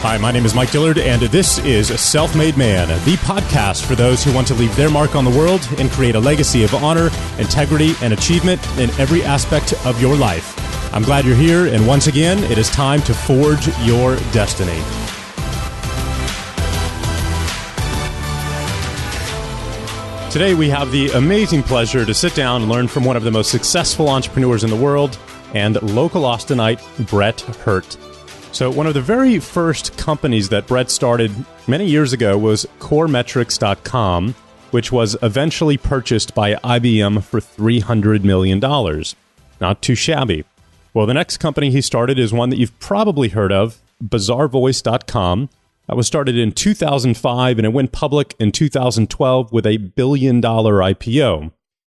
Hi, my name is Mike Dillard, and this is Self-Made Man, the podcast for those who want to leave their mark on the world and create a legacy of honor, integrity, and achievement in every aspect of your life. I'm glad you're here, and once again, it is time to forge your destiny. Today, we have the amazing pleasure to sit down and learn from one of the most successful entrepreneurs in the world and local Austinite, Brett Hurt. So one of the very first companies that Brett started many years ago was Coremetrics.com, which was eventually purchased by IBM for $300 million. Not too shabby. Well, the next company he started is one that you've probably heard of, Bazaarvoice.com. That was started in 2005, and it went public in 2012 with a $1 billion IPO.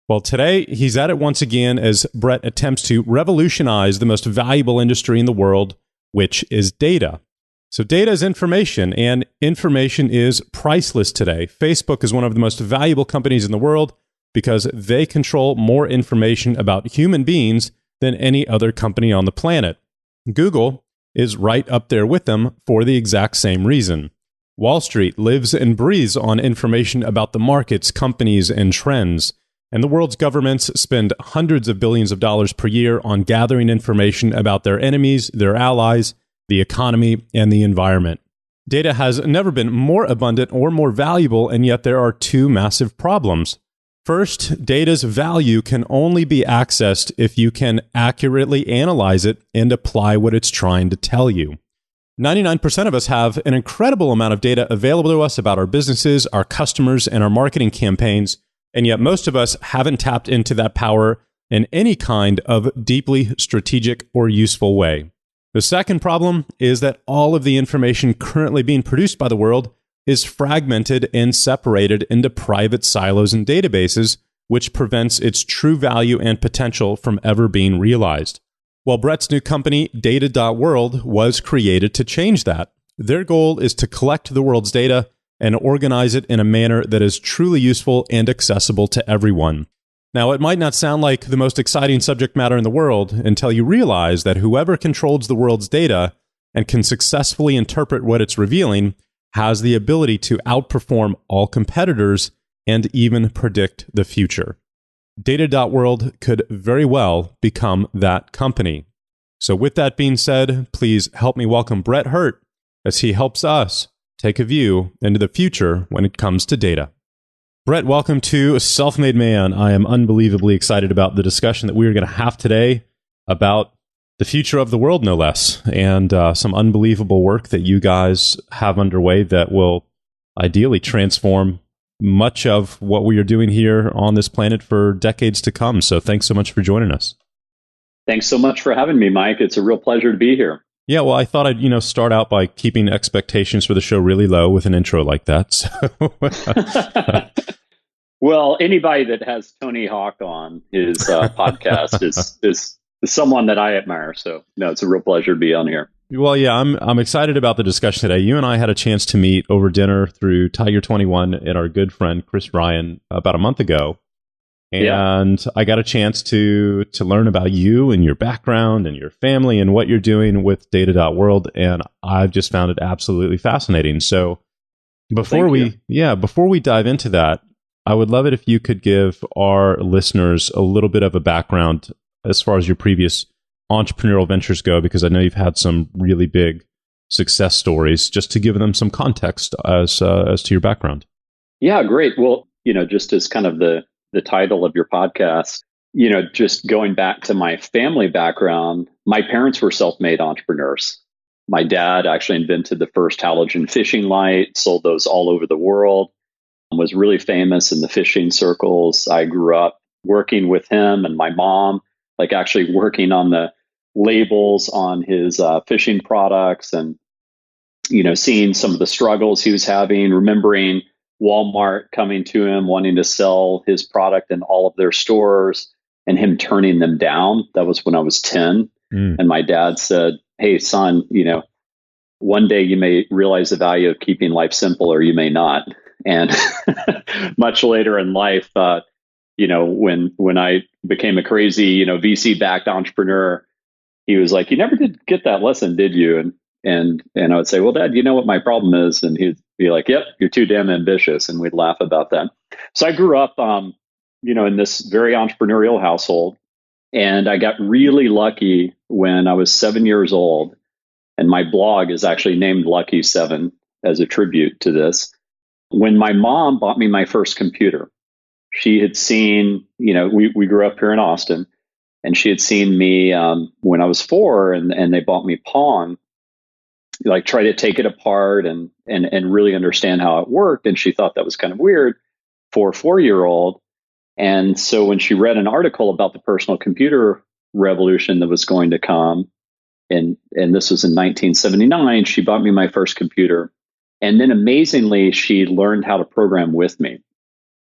Well, today, he's at it once again as Brett attempts to revolutionize the most valuable industry in the world, which is data. So data is information, and information is priceless today. Facebook is one of the most valuable companies in the world because they control more information about human beings than any other company on the planet. Google is right up there with them for the exact same reason. Wall Street lives and breathes on information about the markets, companies, and trends. And the world's governments spend hundreds of billions of dollars per year on gathering information about their enemies, their allies, the economy, and the environment. Data has never been more abundant or more valuable, and yet there are two massive problems. First, data's value can only be accessed if you can accurately analyze it and apply what it's trying to tell you. 99% of us have an incredible amount of data available to us about our businesses, our customers, and our marketing campaigns. And yet most of us haven't tapped into that power in any kind of deeply strategic or useful way. The second problem is that all of the information currently being produced by the world is fragmented and separated into private silos and databases, which prevents its true value and potential from ever being realized. Well, Brett's new company, data.world, was created to change that. Their goal is to collect the world's data and organize it in a manner that is truly useful and accessible to everyone. Now, it might not sound like the most exciting subject matter in the world until you realize that whoever controls the world's data and can successfully interpret what it's revealing has the ability to outperform all competitors and even predict the future. Data.world could very well become that company. So with that being said, please help me welcome Brett Hurt as he helps us take a view into the future when it comes to data. Brett, welcome to Self-Made Man. I am unbelievably excited about the discussion that we're going to have today about the future of the world, no less, and some unbelievable work that you guys have underway that will ideally transform much of what we are doing here on this planet for decades to come. So thanks so much for joining us. Thanks so much for having me, Mike. It's a real pleasure to be here. Yeah, well, I thought I'd start out by keeping expectations for the show really low with an intro like that. So. Well, anybody that has Tony Hawk on his podcast is someone that I admire. So, no, it's a real pleasure to be on here. Well, yeah, I'm excited about the discussion today. You and I had a chance to meet over dinner through Tiger 21 and our good friend Chris Ryan about a month ago. And I got a chance to learn about you and your background and your family and what you're doing with data.world. And I've just found it absolutely fascinating. So before we dive into that, I would love it if you could give our listeners a little bit of a background as far as your previous entrepreneurial ventures go, because I know you've had some really big success stories, just to give them some context as to your background. Yeah, great. Well, just as kind of the title of your podcast, just going back to my family background, my parents were self-made entrepreneurs. My dad actually invented the first halogen fishing light, sold those all over the world, and was really famous in the fishing circles. I grew up working with him and my mom, like actually working on the labels on his fishing products and, seeing some of the struggles he was having, remembering Walmart coming to him, wanting to sell his product in all of their stores and him turning them down. That was when I was 10. And my dad said, "Hey, son, one day you may realize the value of keeping life simple or you may not." And much later in life, when I became a crazy, VC-backed entrepreneur, he was like, "You never did get that lesson, did you?" And And I would say, well, Dad, you know what my problem is? And he'd be like, yep, you're too damn ambitious. And we'd laugh about that. So I grew up, in this very entrepreneurial household. And I got really lucky when I was 7 years old. And my blog is actually named Lucky 7 as a tribute to this. When my mom bought me my first computer, she had seen, we grew up here in Austin, and she had seen me when I was 4, and they bought me Pong, like try to take it apart and really understand how it worked. And she thought that was kind of weird for a 4-year-old. And so when she read an article about the personal computer revolution that was going to come, and this was in 1979, she bought me my first computer. And then amazingly, she learned how to program with me.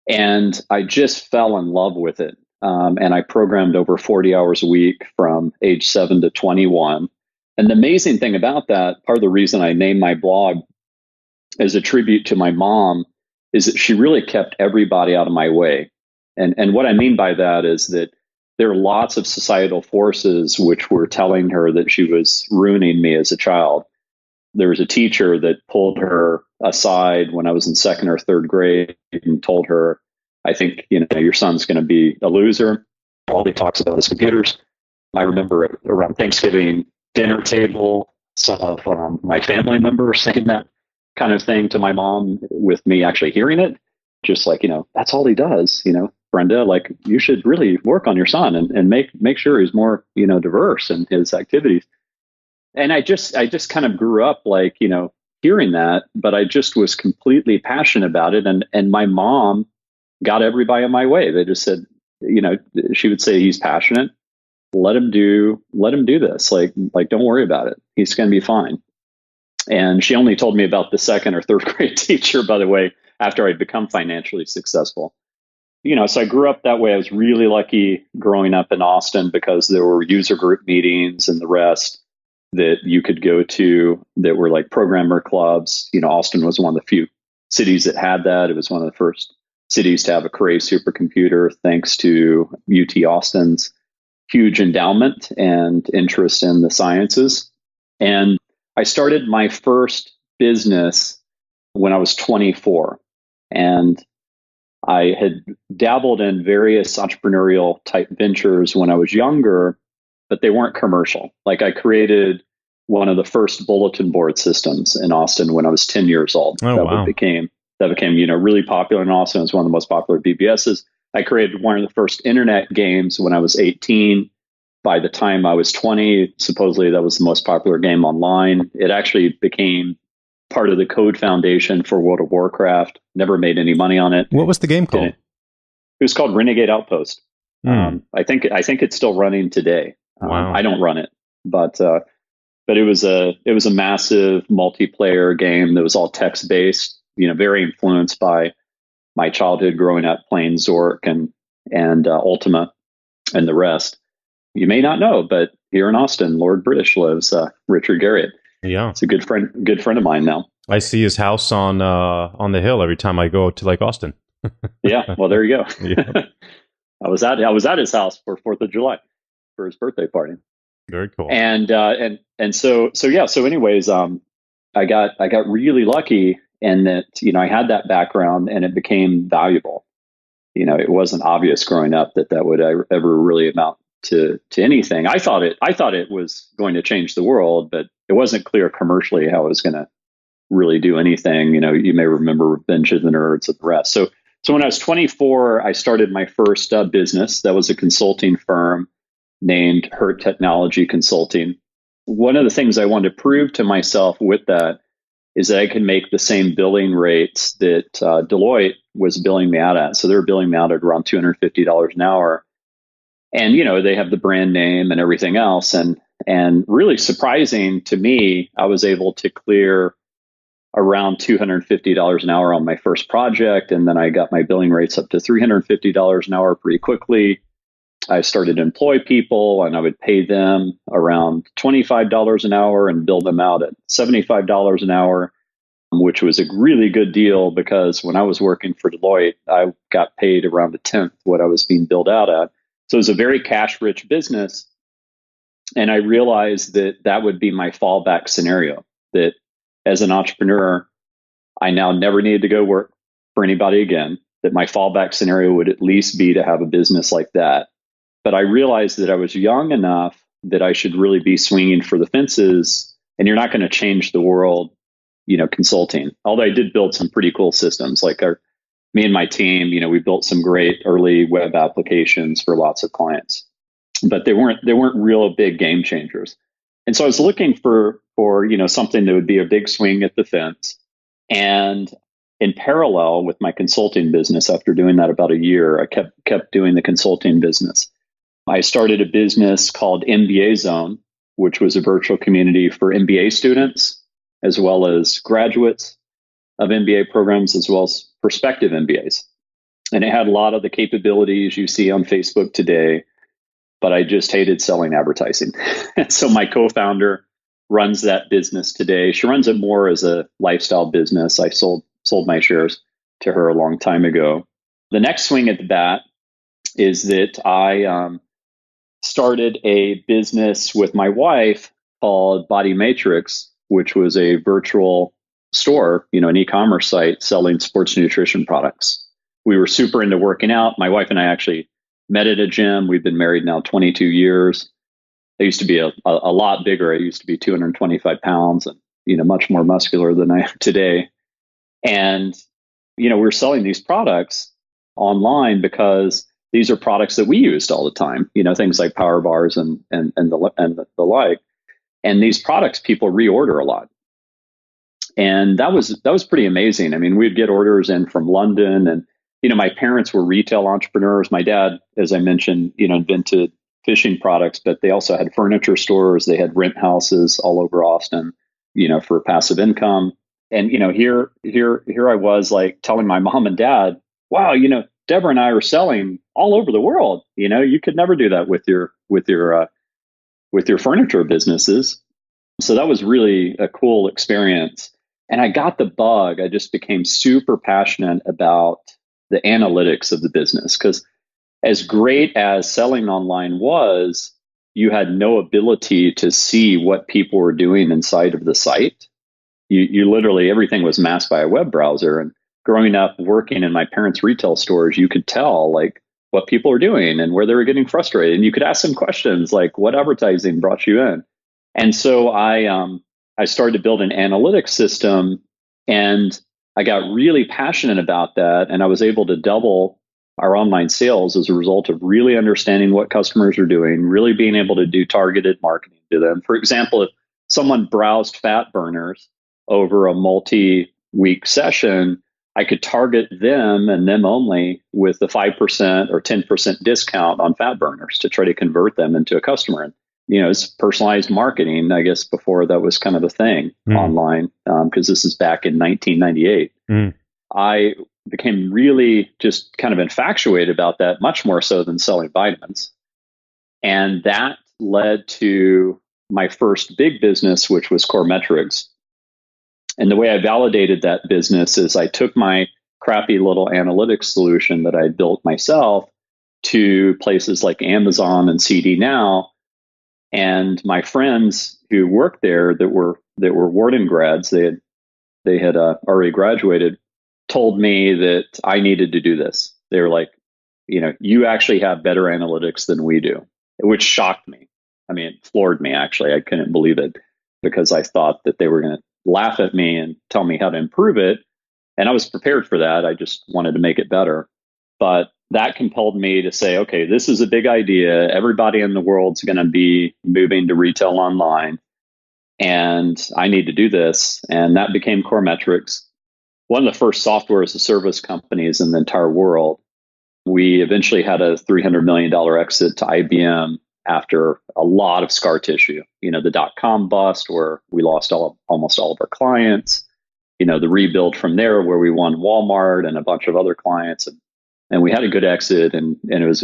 And I just fell in love with it. And I programmed over 40 hours a week from age 7 to 21. And the amazing thing about that, part of the reason I named my blog as a tribute to my mom, is that she really kept everybody out of my way. And what I mean by that is that there are lots of societal forces which were telling her that she was ruining me as a child. There was a teacher that pulled her aside when I was in 2nd or 3rd grade and told her, I think, your son's going to be a loser. All he talks about is computers. I remember around Thanksgiving dinner table, some of my family members saying that kind of thing to my mom, with me actually hearing it, just like, that's all he does, Brenda, like, you should really work on your son and make sure he's more, diverse in his activities. And I just kind of grew up like, hearing that, but I just was completely passionate about it. And my mom got everybody in my way. They just said, she would say, he's passionate. Let him do this. Like, don't worry about it. He's going to be fine. And she only told me about the 2nd or 3rd grade teacher, by the way, after I'd become financially successful. So I grew up that way. I was really lucky growing up in Austin because there were user group meetings and the rest that you could go to that were like programmer clubs. Austin was one of the few cities that had that. It was one of the first cities to have a Cray supercomputer, thanks to UT Austin's huge endowment and interest in the sciences. And I started my first business when I was 24. And I had dabbled in various entrepreneurial type ventures when I was younger, but they weren't commercial. Like, I created one of the first bulletin board systems in Austin when I was 10 years old. Oh, wow. That became, really popular in Austin. It was one of the most popular BBSs. I created one of the first internet games when I was 18. By the time I was 20, supposedly that was the most popular game online. It actually became part of the code foundation for World of Warcraft. Never made any money on it. What was the game called? It was called Renegade Outpost. I think it's still running today. Wow. I don't run it, but it was a massive multiplayer game that was all text based. Very influenced by my childhood growing up playing Zork and Ultima and the rest. You may not know, but here in Austin, Lord British lives, Richard Garriott. Yeah, it's a good friend of mine now. I see his house on the hill every time I go to Lake Austin. Yeah, well, there you go. Yeah. I was at his house for 4th of July for his birthday party. Very cool. And so anyways, I got really lucky in that, I had that background and it became valuable. It wasn't obvious growing up that would ever really amount to anything. I thought it was going to change the world, but it wasn't clear commercially how it was going to really do anything. You may remember Revenge of the Nerds and the rest. So when I was 24, I started my first business. That was a consulting firm named Hurt Technology Consulting. One of the things I wanted to prove to myself with that is that I can make the same billing rates that Deloitte was billing me out at. So they were billing me out at around $250 an hour. And, they have the brand name and everything else. And really surprising to me, I was able to clear around $250 an hour on my first project. And then I got my billing rates up to $350 an hour pretty quickly. I started to employ people and I would pay them around $25 an hour and bill them out at $75 an hour, which was a really good deal because when I was working for Deloitte, I got paid around a tenth what I was being billed out at. So it was a very cash-rich business. And I realized that would be my fallback scenario. that as an entrepreneur, I now never needed to go work for anybody again, that my fallback scenario would at least be to have a business like that. But I realized that I was young enough that I should really be swinging for the fences, and you're not going to change the world, consulting. Although I did build some pretty cool systems, like me and my team, we built some great early web applications for lots of clients, but they weren't real big game changers. And so I was looking for something that would be a big swing at the fence. And in parallel with my consulting business, after doing that about a year, I kept doing the consulting business. I started a business called MBA Zone, which was a virtual community for MBA students, as well as graduates of MBA programs, as well as prospective MBAs. And it had a lot of the capabilities you see on Facebook today, but I just hated selling advertising. So my co-founder runs that business today. She runs it more as a lifestyle business. I sold my shares to her a long time ago. The next swing at the bat is that I started a business with my wife called Body Matrix, which was a virtual store, an e-commerce site selling sports nutrition products. We were super into working out. My wife and I actually met at a gym. We've been married now 22 years. I used to be a lot bigger. I used to be 225 pounds and, much more muscular than I am today. And, we're selling these products online because these are products that we used all the time, things like power bars and the like. And these products people reorder a lot. And that was pretty amazing. I mean, we'd get orders in from London, and, my parents were retail entrepreneurs. My dad, as I mentioned, invented fishing products, but they also had furniture stores. They had rent houses all over Austin, for passive income. And, here I was like telling my mom and dad, wow, Deborah and I are selling all over the world. You could never do that with your furniture businesses. So that was really a cool experience. And I got the bug. I just became super passionate about the analytics of the business, because as great as selling online was, you had no ability to see what people were doing inside of the site. You literally, everything was masked by a web browser. And growing up working in my parents' retail stores, you could tell like what people were doing and where they were getting frustrated. And you could ask them questions like, what advertising brought you in? And so I started to build an analytics system, and I got really passionate about that. And I was able to double our online sales as a result of really understanding what customers are doing, really being able to do targeted marketing to them. For example, if someone browsed fat burners over a multi-week session, I could target them and them only with a 5% or 10% discount on fat burners to try to convert them into a customer. And, it's personalized marketing, I guess, before that was kind of a thing online, because this is back in 1998. I became really just kind of infatuated about that, much more so than selling vitamins. And that led to my first big business, which was Coremetrics. And the way I validated that business is I took my crappy little analytics solution that I built myself to places like Amazon and CD Now. And my friends who worked there that were Wharton grads, they had already graduated, told me that I needed to do this. They were like, you actually have better analytics than we do, which shocked me. I mean, it floored me, actually. I couldn't believe it, because I thought that they were going to laugh at me and tell me how to improve it. And I was prepared for that. I just wanted to make it better. But that compelled me to say, okay, this is a big idea. Everybody in the world's going to be moving to retail online, and I need to do this. And that became Coremetrics, one of the first software as a service companies in the entire world. We eventually had a $300 million exit to IBM after a lot of scar tissue. The dot-com bust, where we lost almost all of our clients. The rebuild from there, where we won Walmart and a bunch of other clients. And we had a good exit, and it was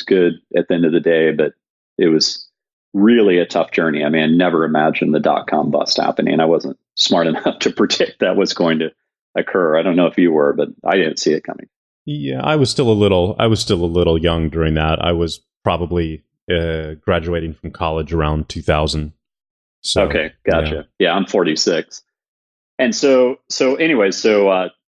good at the end of the day, but it was really a tough journey. I mean, I never imagined the dot-com bust happening. I wasn't smart enough to predict that was going to occur. I don't know if you were, but I didn't see it coming. Yeah, I was still a little young during that. I was probably graduating from college around 2000. So, Okay, gotcha. Yeah, I'm 46. And so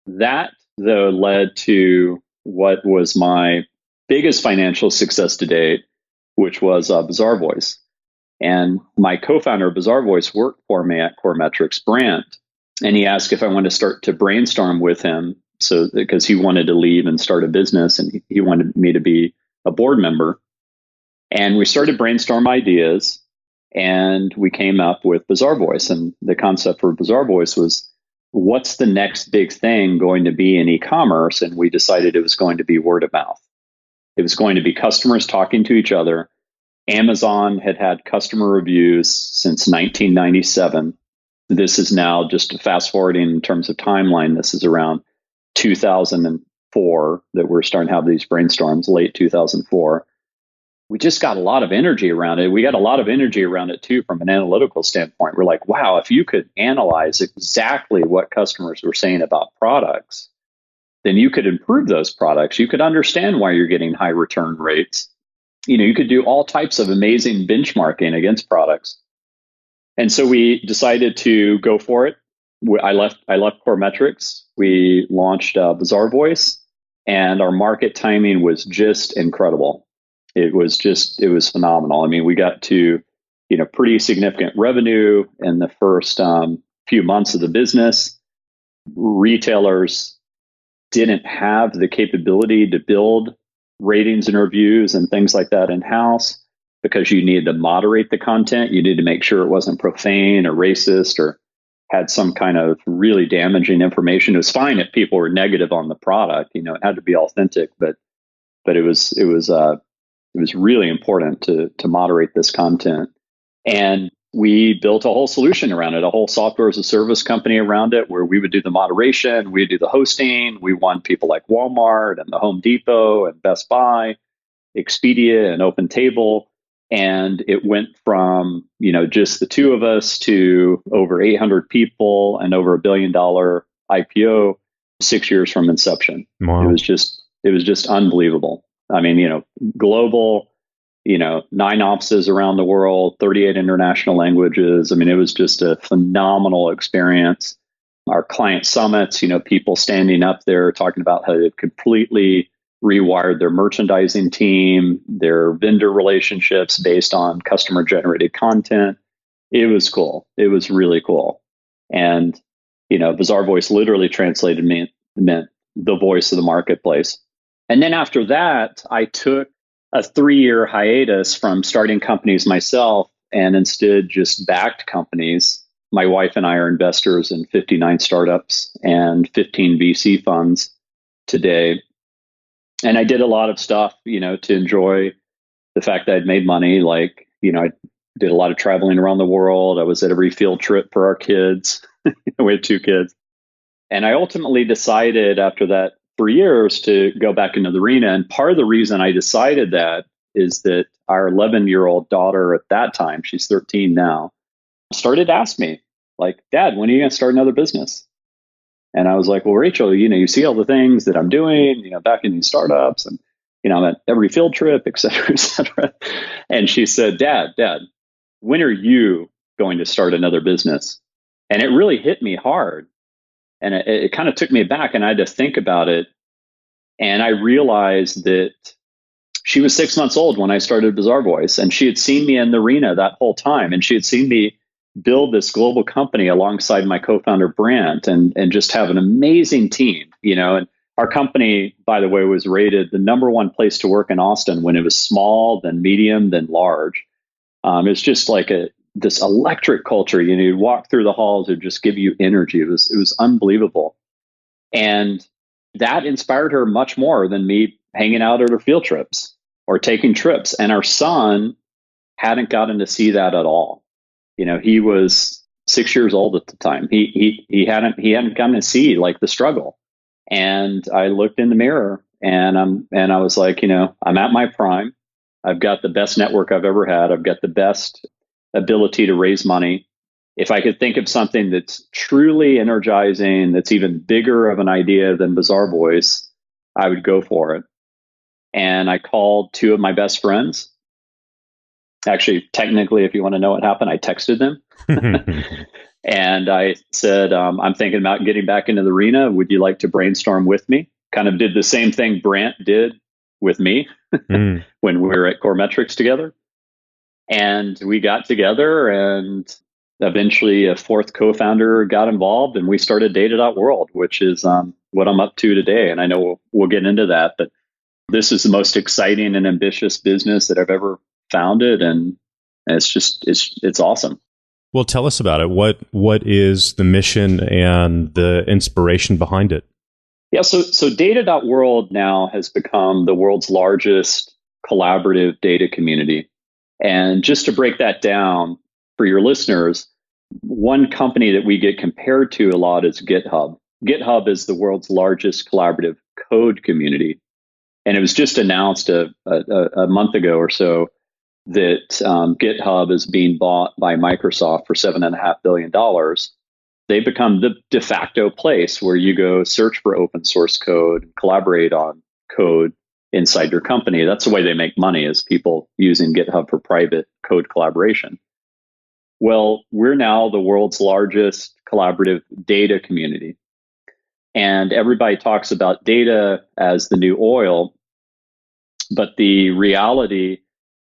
that though led to what was my biggest financial success to date, which was Bazaarvoice. And my co-founder of Bazaarvoice worked for me at Coremetrics brand. And he asked if I wanted to start to brainstorm with him. So because he wanted to leave and start a business and he wanted me to be a board member. And we started brainstorm ideas and we came up with Bazaarvoice. And the concept for Bazaarvoice was, what's the next big thing going to be in e-commerce? And we decided it was going to be word of mouth. It was going to be customers talking to each other. Amazon had had customer reviews since 1997. This is now, just fast forwarding in terms of timeline, this is around 2004 that we're starting to have these brainstorms, late 2004. We just got a lot of energy around it. We got a lot of energy around it too from an analytical standpoint. We're like, wow, if you could analyze exactly what customers were saying about products, then you could improve those products. You could understand why you're getting high return rates. You could do all types of amazing benchmarking against products. And so we decided to go for it. I left Coremetrics. We launched Bazaarvoice, and our market timing was just incredible. It was phenomenal. I mean, we got to, pretty significant revenue in the first few months of the business. Retailers didn't have the capability to build ratings and reviews and things like that in-house because you needed to moderate the content. You needed to make sure it wasn't profane or racist or had some kind of really damaging information. It was fine if people were negative on the product. It had to be authentic, but it was really important to moderate this content. And we built a whole solution around it, a whole software as a service company around it, where we would do the moderation, we'd do the hosting. We won people like Walmart and the Home Depot and Best Buy, Expedia and OpenTable. And it went from, just the two of us to over 800 people and over $1 billion IPO 6 years from inception. Wow. It was just unbelievable. I mean, global, 9 offices around the world, 38 international languages. I mean, it was just a phenomenal experience. Our client summits, people standing up there talking about how they've completely rewired their merchandising team, their vendor relationships based on customer generated content. It was cool. It was really cool. And, Bazaarvoice literally translated meant the voice of the marketplace. And then after that, I took a 3-year hiatus from starting companies myself and instead just backed companies. My wife and I are investors in 59 startups and 15 VC funds today. And I did a lot of stuff, to enjoy the fact that I'd made money. Like, I did a lot of traveling around the world. I was at every field trip for our kids. We had 2 kids. And I ultimately decided after that 3 years to go back into the arena. And part of the reason I decided that is that our 11-year-old daughter at that time, she's 13 now, started to ask me, like, Dad, when are you going to start another business? And I was like, well, Rachel, you see all the things that I'm doing, back in these startups and, I'm at every field trip, et cetera, et cetera. And she said, Dad, when are you going to start another business? And it really hit me hard. And it kind of took me back and I had to think about it. And I realized that she was 6 months old when I started Bazaarvoice, and she had seen me in the arena that whole time. And she had seen me build this global company alongside my co-founder, Brant, and just have an amazing team, and our company, by the way, was rated the #1 place to work in Austin when it was small, then medium, then large. It's just like this electric culture. You'd walk through the halls, it would just give you energy. It was unbelievable. And that inspired her much more than me hanging out at her field trips or taking trips. And our son hadn't gotten to see that at all. He was 6 years old at the time. He hadn't gotten to see like the struggle. And I looked in the mirror and I was like, I'm at my prime. I've got the best network I've ever had. I've got the best ability to raise money. If I could think of something that's truly energizing, that's even bigger of an idea than Bazaarvoice, I would go for it. And I called 2 of my best friends Actually, technically, if you want to know what happened, I texted them. And I said, I'm thinking about getting back into the arena. Would you like to brainstorm with me? Kind of did the same thing Brant did with me when we were at Coremetrics together. And we got together, and eventually a fourth co-founder got involved, and we started data.world, which is what I'm up to today. And I know we'll get into that, but this is the most exciting and ambitious business that I've ever founded. And it's awesome. Well, tell us about it. What is the mission and the inspiration behind it? Yeah, so data.world now has become the world's largest collaborative data community. And just to break that down for your listeners, one company that we get compared to a lot is GitHub. GitHub is the world's largest collaborative code community. And it was just announced a month ago or so that GitHub is being bought by Microsoft for $7.5 billion. They become the de facto place where you go search for open source code, collaborate on code inside your company. That's the way they make money, is people using GitHub for private code collaboration. Well, we're now the world's largest collaborative data community. And everybody talks about data as the new oil. But the reality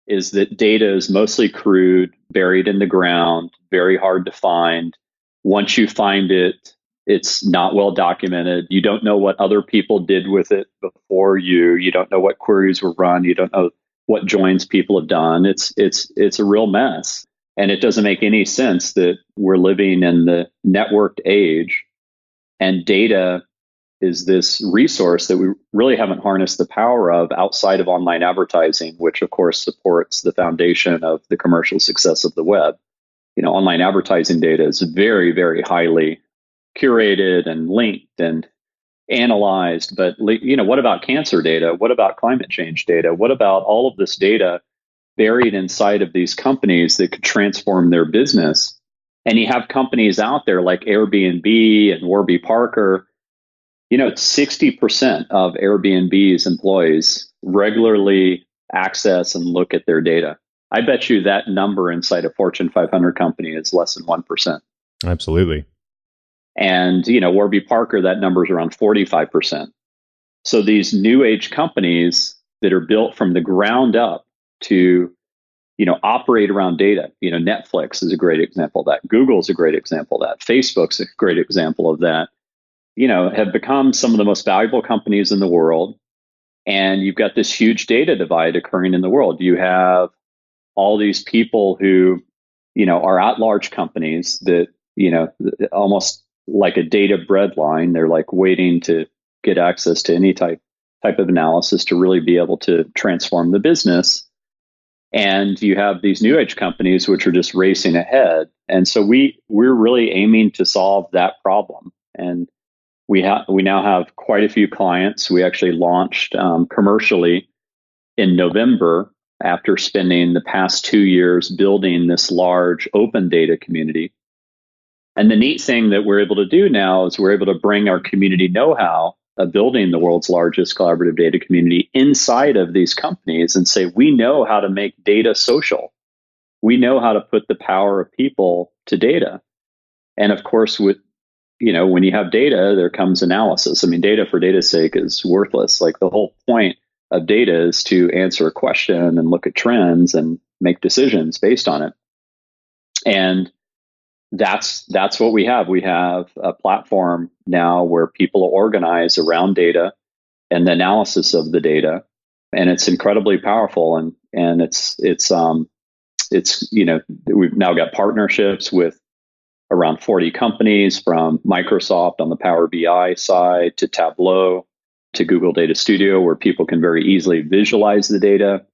is that data is mostly crude, buried in the ground, very hard to find. Once you find it, it's not well documented. You don't know what other people did with it before you. You don't know what queries were run. You don't know what joins people have done. It's a real mess. And it doesn't make any sense that we're living in the networked age, and data is this resource that we really haven't harnessed the power of outside of online advertising, which of course supports the foundation of the commercial success of the web. Online advertising data is very, very highly curated and linked and analyzed. But, what about cancer data? What about climate change data? What about all of this data buried inside of these companies that could transform their business? And you have companies out there like Airbnb and Warby Parker. 60% of Airbnb's employees regularly access and look at their data. I bet you that number inside a Fortune 500 company is less than 1%. Absolutely. And, Warby Parker, that number is around 45%. So these new age companies that are built from the ground up to, operate around data. Netflix is a great example of that. Google's a great example of that. Facebook's a great example of that. Have become some of the most valuable companies in the world. And you've got this huge data divide occurring in the world. You have all these people who, are at large companies that, almost like a data breadline. They're like waiting to get access to any type of analysis to really be able to transform the business. And you have these new age companies which are just racing ahead. And so we're really aiming to solve that problem. And we now have quite a few clients. We actually launched commercially in November after spending the past 2 years building this large open data community. And the neat thing that we're able to do now is we're able to bring our community know-how of building the world's largest collaborative data community inside of these companies and say, we know how to make data social. We know how to put the power of people to data. And of course, when you have data, there comes analysis. I mean, data for data's sake is worthless. Like, the whole point of data is to answer a question and look at trends and make decisions based on it. And that's what we have. We have a platform now where people organize around data and the analysis of the data, and it's incredibly powerful. And it's we've now got partnerships with around 40 companies, from Microsoft on the Power BI side to Tableau to Google Data Studio, where people can very easily visualize the data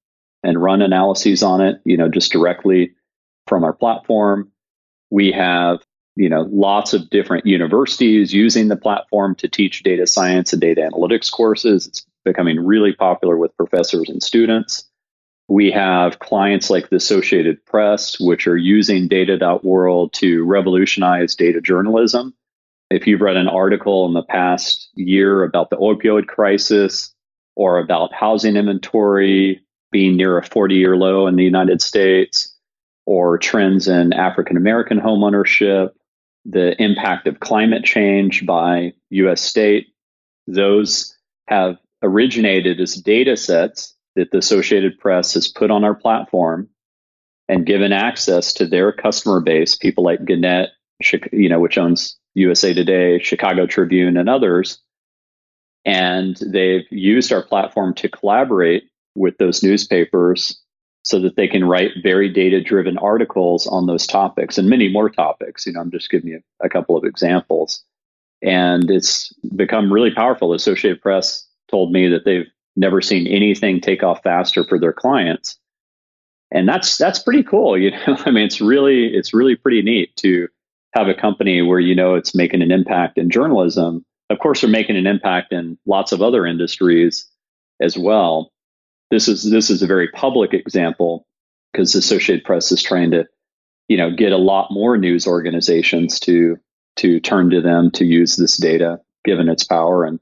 and run analyses on it, just directly from our platform. We have, lots of different universities using the platform to teach data science and data analytics courses. It's becoming really popular with professors and students. We have clients like the Associated Press, which are using data.world to revolutionize data journalism. If you've read an article in the past year about the opioid crisis or about housing inventory being near a 40-year low in the United States, or trends in African American homeownership, the impact of climate change by US state. Those have originated as data sets that the Associated Press has put on our platform and given access to their customer base, people like Gannett, which owns USA Today, Chicago Tribune, and others. And they've used our platform to collaborate with those newspapers so that they can write very data-driven articles on those topics and many more topics. I'm just giving you a couple of examples. And it's become really powerful. The Associated Press told me that they've never seen anything take off faster for their clients. And that's pretty cool. I mean, it's really pretty neat to have a company where it's making an impact in journalism. Of course, they're making an impact in lots of other industries as well. This is a very public example because the Associated Press is trying to, get a lot more news organizations to turn to them to use this data, given its power and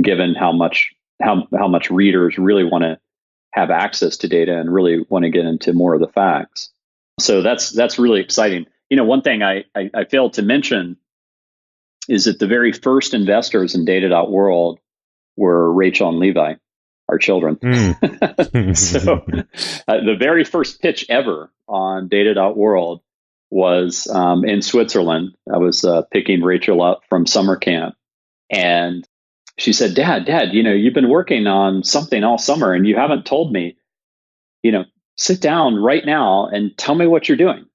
given how much readers really want to have access to data and really want to get into more of the facts. So that's really exciting. One thing I failed to mention is that the very first investors in data.world were Rachel and Levi, our children. So the very first pitch ever on data.world was in Switzerland. I was picking Rachel up from summer camp, and she said, Dad, you've been working on something all summer and you haven't told me. Sit down right now and tell me what you're doing.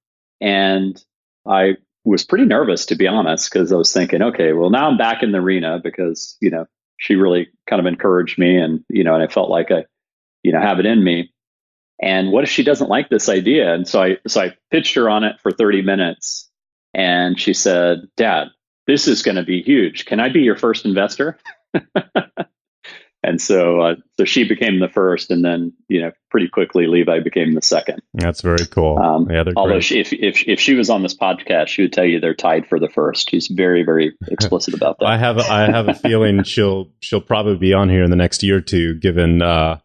And I was pretty nervous, to be honest, because I was thinking, okay, well, now I'm back in the arena because, she really kind of encouraged me and, and I felt like I, have it in me. And what if she doesn't like this idea? And so I pitched her on it for 30 minutes and she said, Dad, this is going to be huge. Can I be your first investor? And so she became the first, and then pretty quickly Levi became the second. That's very cool. Yeah, although if she was on this podcast, she would tell you they're tied for the first. She's very, very explicit about that. I have a feeling she'll probably be on here in the next year or two, given her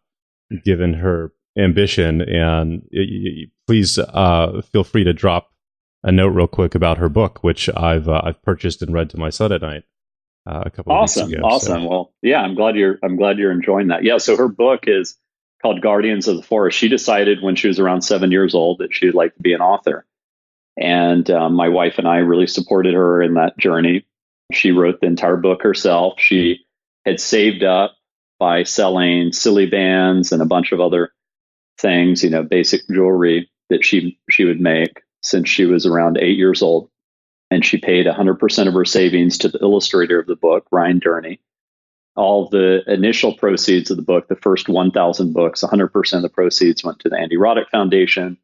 ambition. And please feel free to drop a note real quick about her book, which I've purchased and read to my son at night. A couple of weeks ago. Awesome. So. Well, yeah, I'm glad you're enjoying that. Yeah. So her book is called Guardians of the Forest. She decided when she was around 7 years old that she'd like to be an author. And my wife and I really supported her in that journey. She wrote the entire book herself. She had saved up by selling silly bands and a bunch of other things, basic jewelry that she would make since she was around 8 years old. And she paid 100% of her savings to the illustrator of the book, Ryan Durney. All the initial proceeds of the book, the first 1,000 books, 100% of the proceeds went to the Andy Roddick Foundation,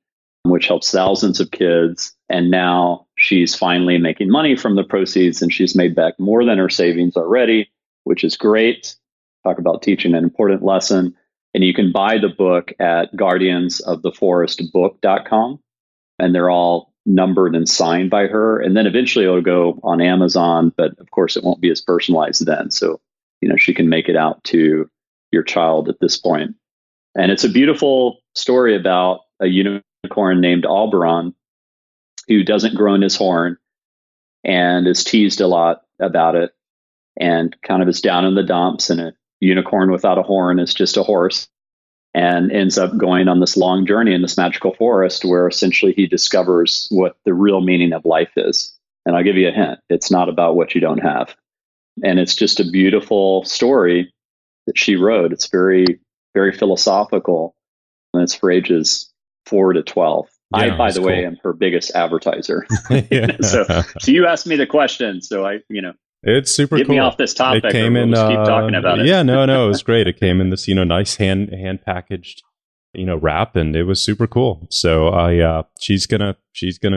which helps thousands of kids. And now she's finally making money from the proceeds, and she's made back more than her savings already, which is great. Talk about teaching an important lesson. And you can buy the book at guardiansoftheforestbook.com. And they're all numbered and signed by her. And then eventually it'll go on Amazon, but of course it won't be as personalized then. So, she can make it out to your child at this point. And it's a beautiful story about a unicorn named Alberon who doesn't grow in his horn and is teased a lot about it and kind of is down in the dumps, and a unicorn without a horn is just a horse, and ends up going on this long journey in this magical forest where essentially he discovers what the real meaning of life is. And I'll give you a hint. It's not about what you don't have. And it's just a beautiful story that she wrote. It's very, very philosophical, and it's for ages 4 to 12. Yeah, I, by the way, am her biggest advertiser. So you asked me the question. So it's super Get cool. me off this topic. It came in. We'll keep talking about it. Yeah, no, it was great. It came in this, nice hand packaged, wrap, and it was super cool. So she's gonna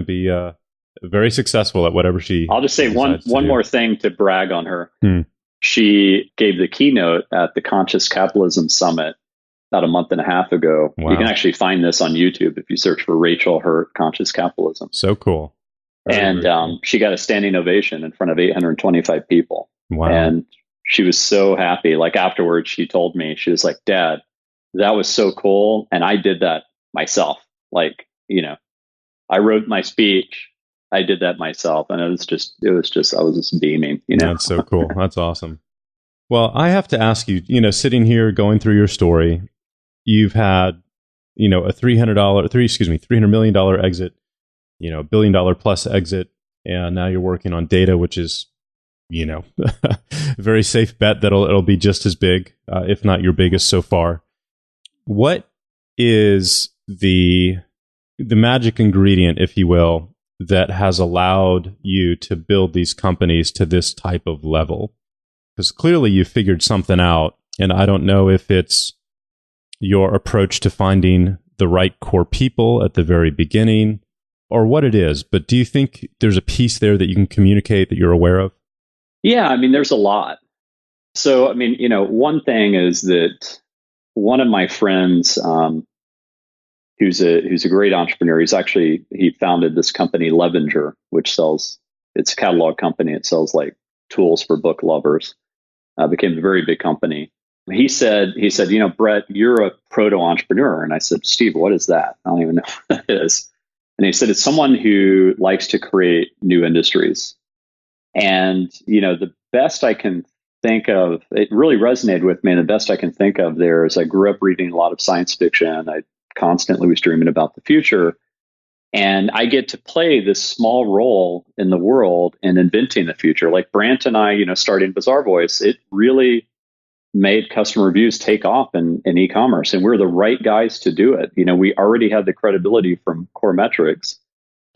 be very successful at whatever she. I'll just say one more thing to brag on her. She gave the keynote at the Conscious Capitalism Summit about a month and a half ago. Wow. You can actually find this on YouTube if you search for Rachel Hurt Conscious Capitalism. So cool. And she got a standing ovation in front of 825 people. Wow. And she was so happy. Like afterwards, she told me, she was like, Dad, that was so cool. And I did that myself. Like, I wrote my speech. I did that myself. And I was just, I was just beaming, That's so cool. That's awesome. Well, I have to ask you, sitting here going through your story, you've had, a $300 million exit, $1 billion plus exit. And now you're working on data, which is, a very safe bet that it'll be just as big, if not your biggest so far. What is the magic ingredient, if you will, that has allowed you to build these companies to this type of level? Because clearly you figured something out, and I don't know if it's your approach to finding the right core people at the very beginning or what it is, but do you think there's a piece there that you can communicate that you're aware of? Yeah, I mean, there's a lot. So, I mean, one thing is that one of my friends, who's a great entrepreneur, he founded this company, Levenger, which it's a catalog company. It sells like tools for book lovers. Became a very big company. He said, Brett, you're a proto entrepreneur. And I said, Steve, what is that? I don't even know what that is. And he said, it's someone who likes to create new industries. And, the best I can think of, it really resonated with me. And the best I can think of there is I grew up reading a lot of science fiction. I constantly was dreaming about the future. And I get to play this small role in the world in inventing the future. Like Brant and I, starting Bazaarvoice, it really made customer reviews take off in e-commerce. And we're the right guys to do it. We already had the credibility from Coremetrics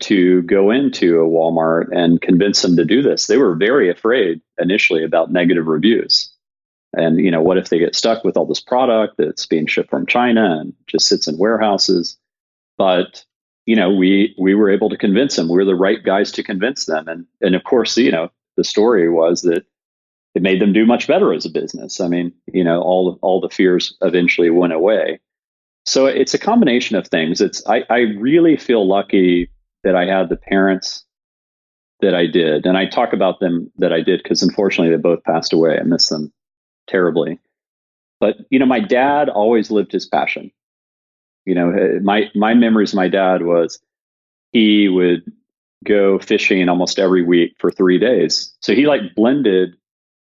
to go into a Walmart and convince them to do this. They were very afraid initially about negative reviews. And, what if they get stuck with all this product that's being shipped from China and just sits in warehouses? But, we were able to convince them. We were the right guys to convince them. And of course, the story was that it made them do much better as a business. I mean, all the fears eventually went away. So it's a combination of things. I really feel lucky that I had the parents that I did. And I talk about them that I did because unfortunately they both passed away. I miss them terribly. But, my dad always lived his passion. My memories of my dad was he would go fishing almost every week for 3 days. So he blended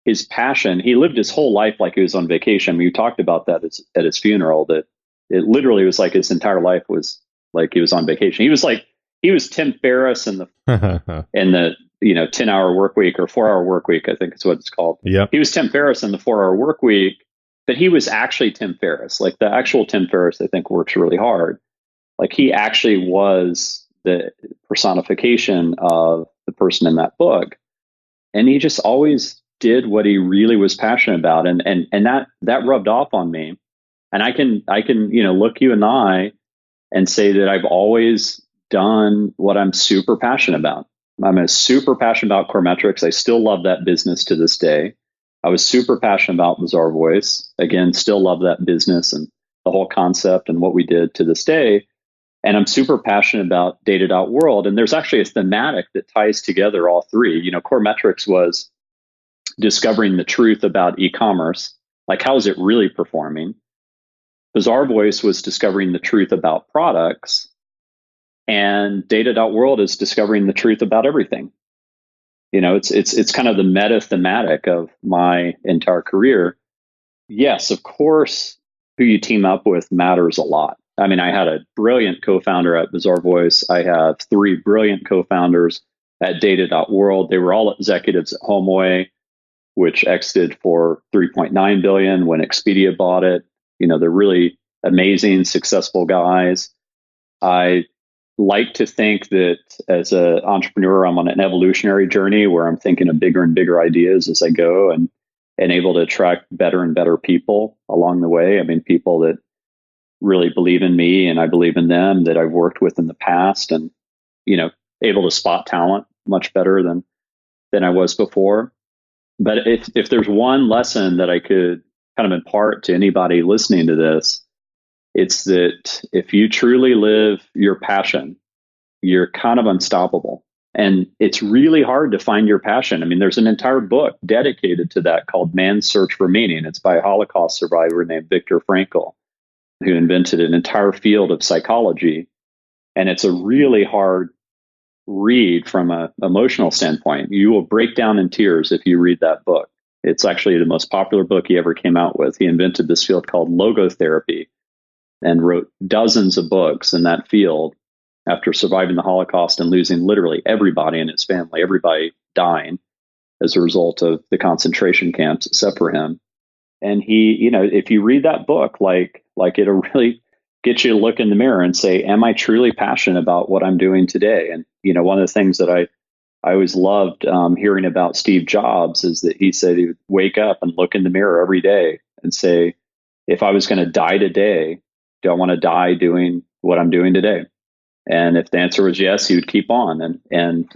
his passion. He lived his whole life like he was on vacation. I mean, we talked about that at his funeral, that it literally was like his entire life was like he was on vacation. He was Tim Ferriss in the 10-hour work week or 4-hour work week, I think is what it's called. Yep. He was Tim Ferriss in the 4-hour work week, but he was actually Tim Ferriss. Like the actual Tim Ferriss, I think, works really hard. Like he actually was the personification of the person in that book. And he just always did what he really was passionate about. And that rubbed off on me. And I can, look you in the eye and say that I've always done what I'm super passionate about. I'm super passionate about Coremetrics. I still love that business to this day. I was super passionate about Bazaarvoice. Again, still love that business and the whole concept and what we did to this day. And I'm super passionate about data.world. And there's actually a thematic that ties together all three. Coremetrics was discovering the truth about e-commerce. Like, how is it really performing? Bazaarvoice was discovering the truth about products. And data.world is discovering the truth about everything. It's kind of the meta thematic of my entire career. Yes, of course, who you team up with matters a lot. I mean, I had a brilliant co-founder at Bazaarvoice. I have 3 brilliant co-founders at data.world. They were all executives at HomeAway, which exited for $3.9 billion when Expedia bought it. They're really amazing, successful guys. I like to think that as an entrepreneur, I'm on an evolutionary journey where I'm thinking of bigger and bigger ideas as I go and able to attract better and better people along the way. I mean, people that really believe in me and I believe in them, that I've worked with in the past, and, able to spot talent much better than I was before. But if there's one lesson that I could kind of impart to anybody listening to this, it's that if you truly live your passion, you're kind of unstoppable. And it's really hard to find your passion. I mean, there's an entire book dedicated to that called Man's Search for Meaning. It's by a Holocaust survivor named Viktor Frankl. who invented an entire field of psychology. And it's a really hard read from an emotional standpoint. You will break down in tears if you read that book. It's actually the most popular book he ever came out with. He invented this field called logotherapy and wrote dozens of books in that field after surviving the Holocaust and losing literally everybody in his family, everybody dying as a result of the concentration camps, except for him. And he, if you read that book, like it'll really get you to look in the mirror and say, am I truly passionate about what I'm doing today? And, one of the things that I always loved hearing about Steve Jobs is that he said he would wake up and look in the mirror every day and say, if I was going to die today, do I want to die doing what I'm doing today? And if the answer was yes, he would keep on. And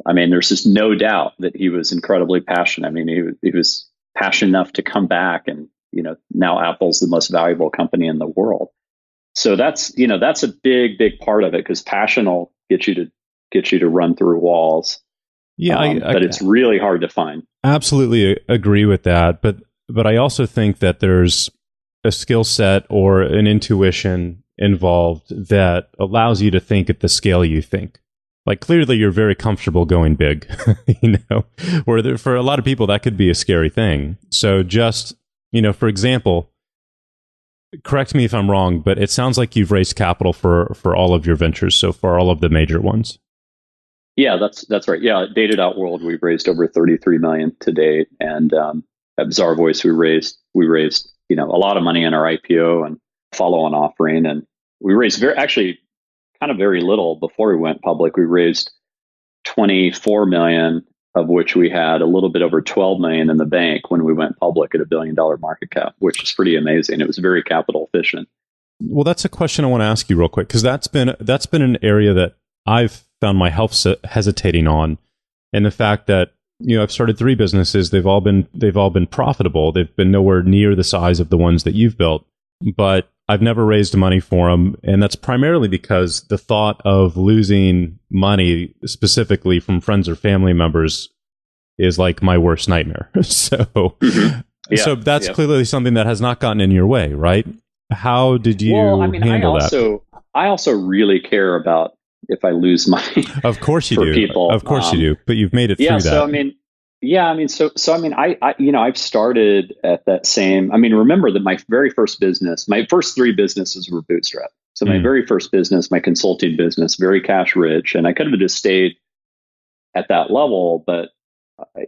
there's just no doubt that he was incredibly passionate. I mean, he was passionate enough to come back and, now Apple's the most valuable company in the world. So that's a big, big part of it, because passion will get you to run through walls. Yeah. But it's really hard to find. Absolutely agree with that. But I also think that there's a skill set or an intuition involved that allows you to think at the scale you think. Like, clearly you're very comfortable going big, where for a lot of people that could be a scary thing. So just, for example, correct me if I'm wrong, but it sounds like you've raised capital for all of your ventures so far, all of the major ones. Yeah, that's right. Yeah, at data.world, we've raised over 33 million to date. And at Bazaarvoice, we raised, a lot of money in our IPO and follow-on offering. And we raised very little before we went public. We raised 24 million, of which we had a little bit over 12 million in the bank when we went public at $1 billion market cap, which is pretty amazing. It was very capital efficient. Well, that's a question I want to ask you real quick, because that's been an area that I've found myself hesitating on, and the fact that I've started 3 businesses. They've all been profitable. They've been nowhere near the size of the ones that you've built, but I've never raised money for them. And that's primarily because the thought of losing money, specifically from friends or family members, is like my worst nightmare. So that's clearly something that has not gotten in your way, right? How did you handle that? I also really care about if I lose money. Of course you do. People. Of course you do. But you've made it through that. I've started at that same. Remember that my first 3 businesses were bootstrapped. So my very first business, my consulting business, very cash rich, and I could have just stayed at that level. But I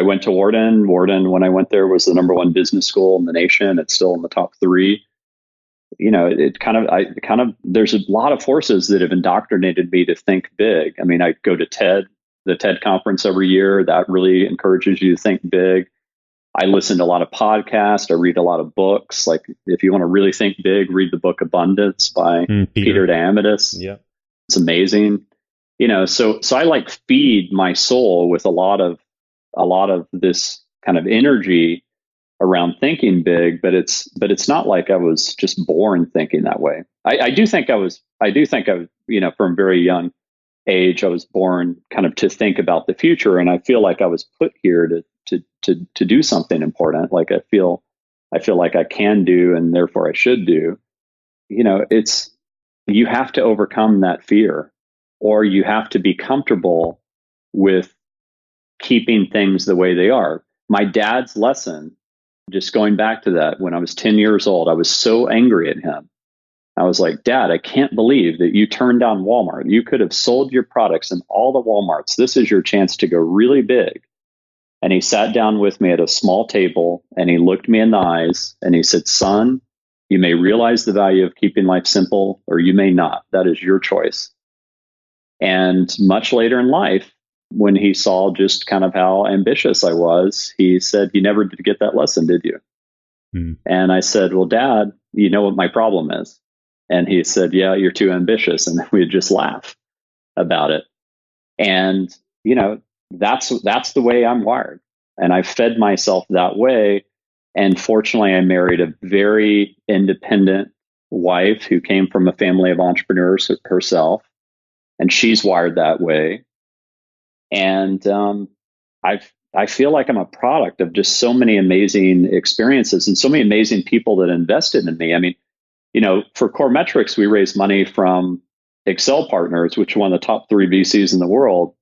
went to Wharton. Wharton, when I went there, was the #1 business school in the nation. It's still in the top 3. There's a lot of forces that have indoctrinated me to think big. I go to the TED conference every year. That really encourages you to think big. I listen to a lot of podcasts. I read a lot of books. Like, if you want to really think big, read the book Abundance by Peter Diamandis. Yeah. It's amazing. So I feed my soul with a lot of this kind of energy around thinking big, but it's not like I was just born thinking that way. I do think I was, from a very young age, I was born kind of to think about the future. And I feel like I was put here to do something important. Like, I feel like I can do, and therefore I should do. You have to overcome that fear, or you have to be comfortable with keeping things the way they are. My dad's lesson, just going back to that, when I was 10 years old, I was so angry at him. I was like, Dad, I can't believe that you turned down Walmart. You could have sold your products in all the Walmarts. This is your chance to go really big. And he sat down with me at a small table, and he looked me in the eyes, and he said, son, you may realize the value of keeping life simple, or you may not. That is your choice. And much later in life, when he saw just kind of how ambitious I was, he said, you never did get that lesson, did you? And I said, well, Dad, you know what my problem is? And he said, yeah, you're too ambitious. And we'd just laugh about it. And, that's the way I'm wired. And I fed myself that way. And fortunately, I married a very independent wife who came from a family of entrepreneurs herself. And she's wired that way. And I've I feel like I'm a product of just so many amazing experiences and so many amazing people that invested in me. I mean, for Coremetrics, we raised money from Excel Partners, which is one of the top 3 VCs in the world.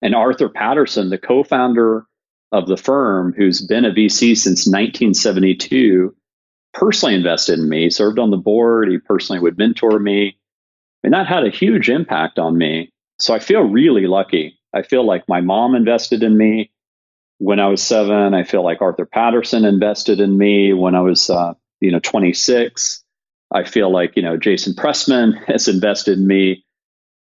And Arthur Patterson, the co-founder of the firm, who's been a VC since 1972, personally invested in me, served on the board. He personally would mentor me. And that had a huge impact on me. So I feel really lucky. I feel like my mom invested in me when I was 7. I feel like Arthur Patterson invested in me when I was, 26. I feel like, Jason Pressman has invested in me.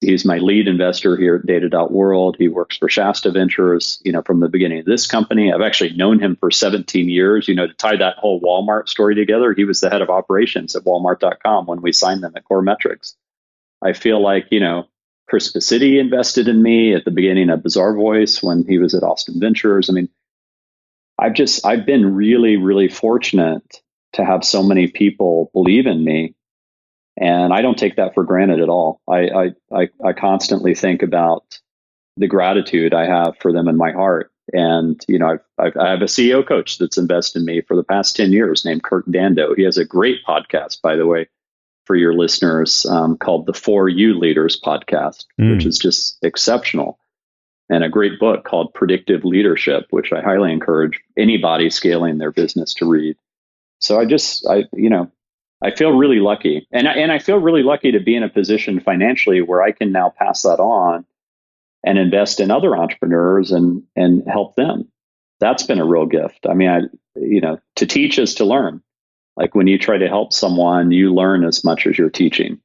He's my lead investor here at data.world. He works for Shasta Ventures, from the beginning of this company. I've actually known him for 17 years, to tie that whole Walmart story together. He was the head of operations at Walmart.com when we signed them at Coremetrics. I feel like, Chris Pacitti invested in me at the beginning of Bazaarvoice when he was at Austin Ventures. I mean, I've been really, really fortunate to have so many people believe in me. And I don't take that for granted at all. I constantly think about the gratitude I have for them in my heart. And, I have a CEO coach that's invested in me for the past 10 years named Kirk Dando. He has a great podcast, by the way, for your listeners, called the 4U Leaders podcast, which is just exceptional. And a great book called Predictive Leadership, which I highly encourage anybody scaling their business to read. So I feel really lucky. And I feel really lucky to be in a position financially where I can now pass that on and invest in other entrepreneurs and help them. That's been a real gift. I mean, to teach is to learn. Like when you try to help someone, you learn as much as you're teaching.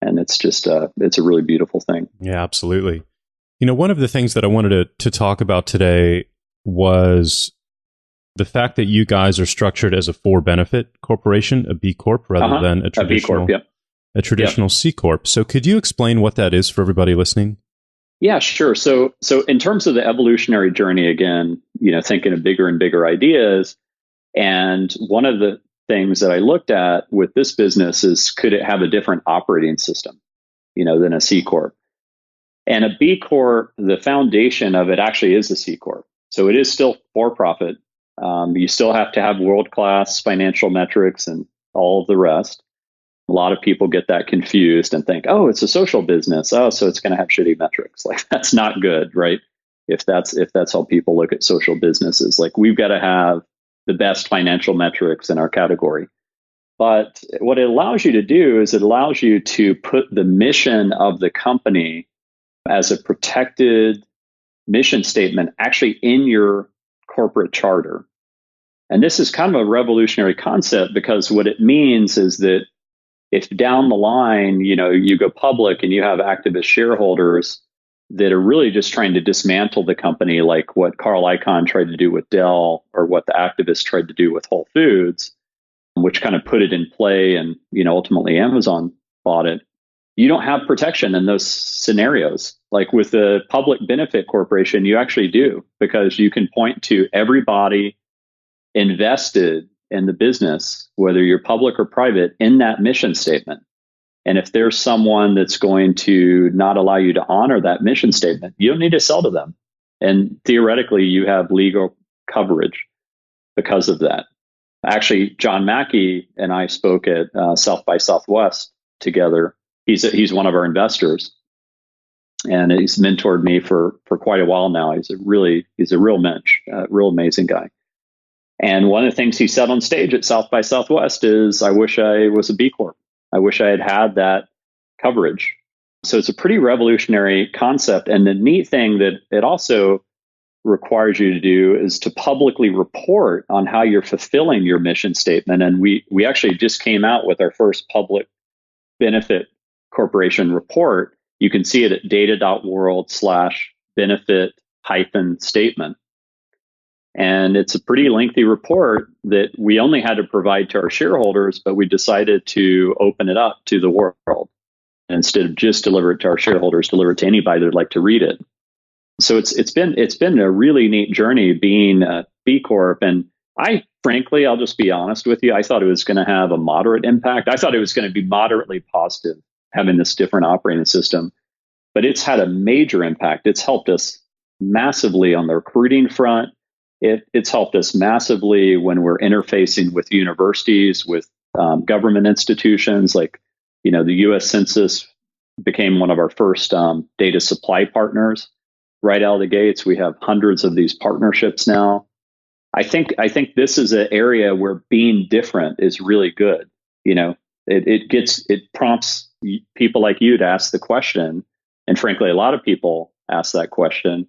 And it's just, it's a really beautiful thing. Yeah, absolutely. One of the things that I wanted to talk about today was the fact that you guys are structured as a for-benefit corporation, a B Corp, rather than a traditional, a traditional C Corp. So could you explain what that is for everybody listening? Yeah, sure. So in terms of the evolutionary journey, again, thinking of bigger and bigger ideas. And one of the things that I looked at with this business is, could it have a different operating system, than a C Corp? And a B Corp, the foundation of it actually is a C Corp. So it is still for profit. You still have to have world-class financial metrics and all of the rest. A lot of people get that confused and think, oh, it's a social business. Oh, so it's going to have shitty metrics. Like, that's not good, right? If that's how people look at social businesses, like, we've got to have the best financial metrics in our category. But what it allows you to do is it allows you to put the mission of the company as a protected mission statement actually in your corporate charter. And this is kind of a revolutionary concept, because what it means is that if down the line, you go public and you have activist shareholders that are really just trying to dismantle the company, like what Carl Icahn tried to do with Dell, or what the activists tried to do with Whole Foods, which kind of put it in play, and ultimately Amazon bought it. You don't have protection in those scenarios. Like with the public benefit corporation, you actually do, because you can point to everybody invested in the business, whether you're public or private, in that mission statement. And if there's someone that's going to not allow you to honor that mission statement, you don't need to sell to them. And theoretically, you have legal coverage because of that. Actually, John Mackey and I spoke at South by Southwest together. He's one of our investors, and he's mentored me for quite a while now. He's a real mensch, a real amazing guy. And one of the things he said on stage at South by Southwest is, I wish I was a B Corp. I wish I had that coverage. So it's a pretty revolutionary concept. And the neat thing that it also requires you to do is to publicly report on how you're fulfilling your mission statement. And we actually just came out with our first public benefit corporation report. You can see it at data.world/benefit-statement. And it's a pretty lengthy report that we only had to provide to our shareholders, but we decided to open it up to the world. And instead of just deliver it to our shareholders, deliver it to anybody that'd like to read it. So it's been a really neat journey being a B Corp. And frankly, I'll just be honest with you, I thought it was going to have a moderate impact. I thought it was going to be moderately positive, having this different operating system. But it's had a major impact. It's helped us massively on the recruiting front. It's helped us massively when we're interfacing with universities, with government institutions. Like, the U.S. Census became one of our first data supply partners right out of the gates. We have hundreds of these partnerships now. I think this is an area where being different is really good. It prompts people like you to ask the question, and frankly, a lot of people ask that question.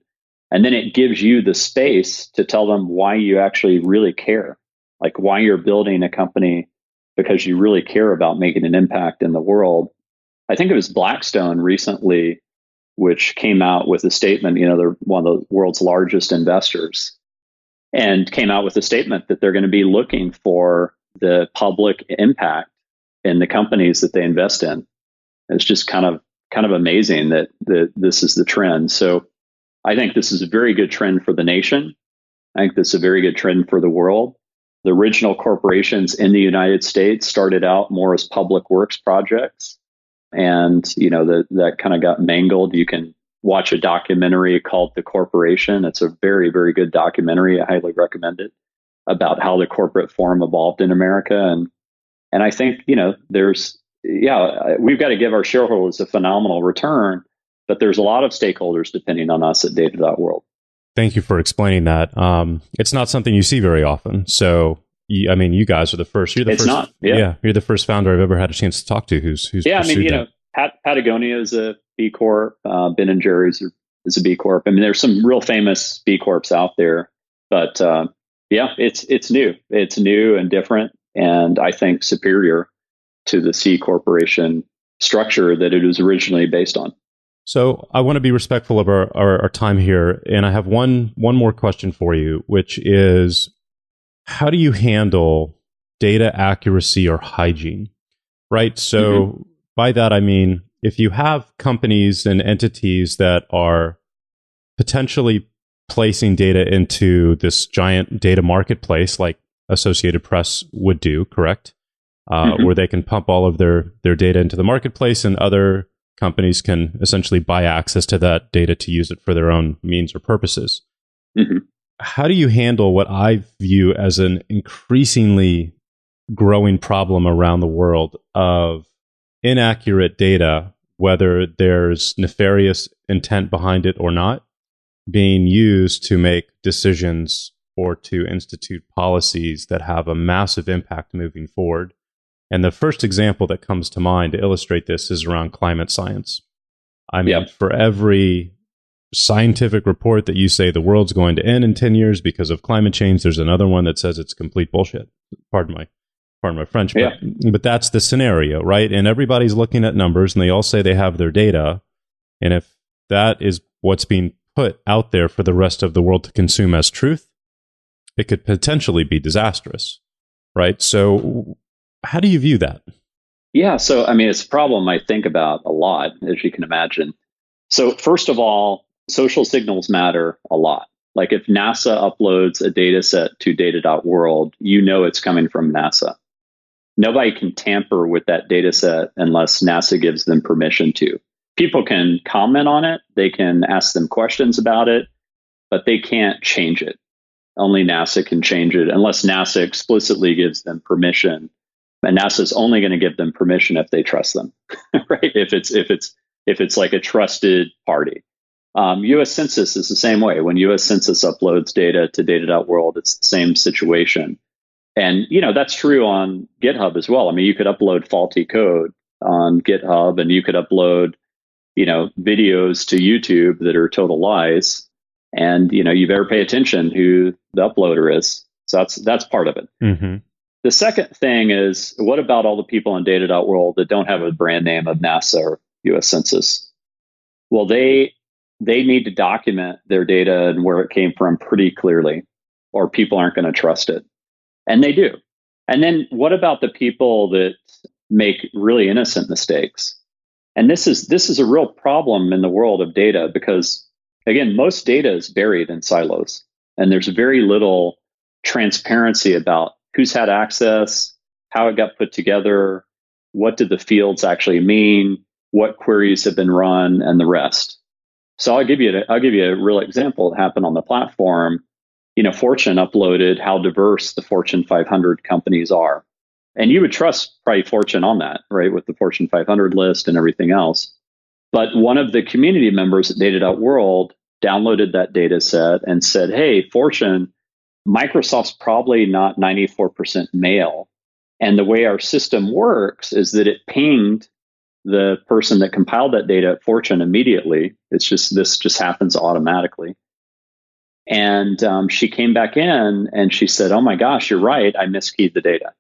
And then it gives you the space to tell them why you actually really care, like why you're building a company because you really care about making an impact in the world. I think it was Blackstone recently, which came out with a statement, they're one of the world's largest investors, and came out with a statement that they're going to be looking for the public impact in the companies that they invest in. It's just kind of amazing that this is the trend. So I think this is a very good trend for the nation. I think this is a very good trend for the world. The original corporations in the United States started out more as public works projects. And, that kind of got mangled. You can watch a documentary called The Corporation. It's a very, very good documentary. I highly recommend it, about how the corporate form evolved in America. And I think, we've got to give our shareholders a phenomenal return. But there's a lot of stakeholders depending on us at data.world. Thank you for explaining that. It's not something you see very often. So, you guys are the first. You're the first. Not. Yeah. You're the first founder I've ever had a chance to talk to who's pursued that. Patagonia is a B Corp. Ben & Jerry's is a B Corp. There's some real famous B Corps out there. But it's new. It's new and different, and I think superior to the C corporation structure that it was originally based on. So I want to be respectful of our time here, and I have one more question for you, which is, how do you handle data accuracy or hygiene? Right? So by that, I mean, if you have companies and entities that are potentially placing data into this giant data marketplace like Associated Press would do, correct? Where they can pump all of their data into the marketplace, and other companies can essentially buy access to that data to use it for their own means or purposes. How do you handle what I view as an increasingly growing problem around the world of inaccurate data, whether there's nefarious intent behind it or not, being used to make decisions or to institute policies that have a massive impact moving forward? And the first example that comes to mind to illustrate this is around climate science. For every scientific report that you say the world's going to end in 10 years because of climate change, there's another one that says it's complete bullshit. Pardon my French, but that's the scenario, right? And everybody's looking at numbers, and they all say they have their data. And if that is what's being put out there for the rest of the world to consume as truth, it could potentially be disastrous, right? So how do you view that? Yeah, so it's a problem I think about a lot, as you can imagine. So first of all, social signals matter a lot. Like if NASA uploads a data set to data.world, it's coming from NASA. Nobody can tamper with that data set unless NASA gives them permission to. People can comment on it, they can ask them questions about it, but they can't change it. Only NASA can change it unless NASA explicitly gives them permission. And NASA's only going to give them permission if they trust them, right? If it's like a trusted party. U.S. Census is the same way. When U.S. Census uploads data to data.world, it's the same situation. And, that's true on GitHub as well. You could upload faulty code on GitHub, and you could upload, videos to YouTube that are total lies. And, you better pay attention who the uploader is. So that's part of it. The second thing is, what about all the people in data.world that don't have a brand name of NASA or U.S. Census? Well, they need to document their data and where it came from pretty clearly, or people aren't going to trust it. And they do. And then what about the people that make really innocent mistakes? And this is a real problem in the world of data because, again, most data is buried in silos, and there's very little transparency about who's had access, how it got put together, what did the fields actually mean, what queries have been run, and the rest. So I'll give you a real example that happened on the platform. Fortune uploaded how diverse the Fortune 500 companies are. And you would trust probably Fortune on that, right? With the Fortune 500 list and everything else. But one of the community members at data.world downloaded that data set and said, hey, Fortune, Microsoft's probably not 94% male. And the way our system works is that it pinged the person that compiled that data at Fortune immediately. This just happens automatically. And she came back in and she said, oh my gosh, you're right. I miskeyed the data.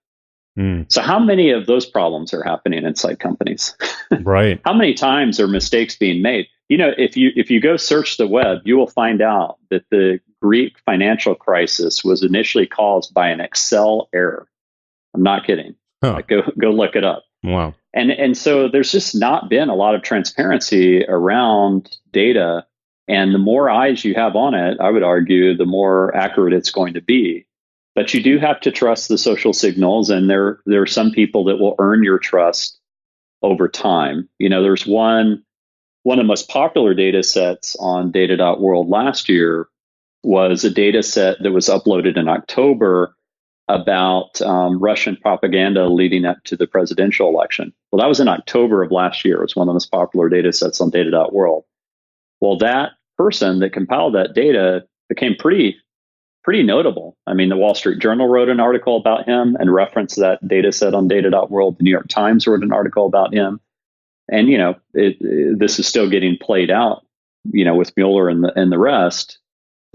So how many of those problems are happening inside companies? Right. How many times are mistakes being made? If you go search the web, you will find out that the Greek financial crisis was initially caused by an Excel error. I'm not kidding. Huh. Go look it up. Wow. And so there's just not been a lot of transparency around data. And the more eyes you have on it, I would argue, the more accurate it's going to be. But you do have to trust the social signals, and there are some people that will earn your trust over time. There's one of the most popular data sets on data.world last year was a data set that was uploaded in October about Russian propaganda leading up to the presidential election. Well, that was in October of last year. It was one of the most popular data sets on data.world. Well, that person that compiled that data became pretty notable. I mean, the Wall Street Journal wrote an article about him and referenced that data set on data.world. The New York Times wrote an article about him. And, this is still getting played out, with Mueller and the rest.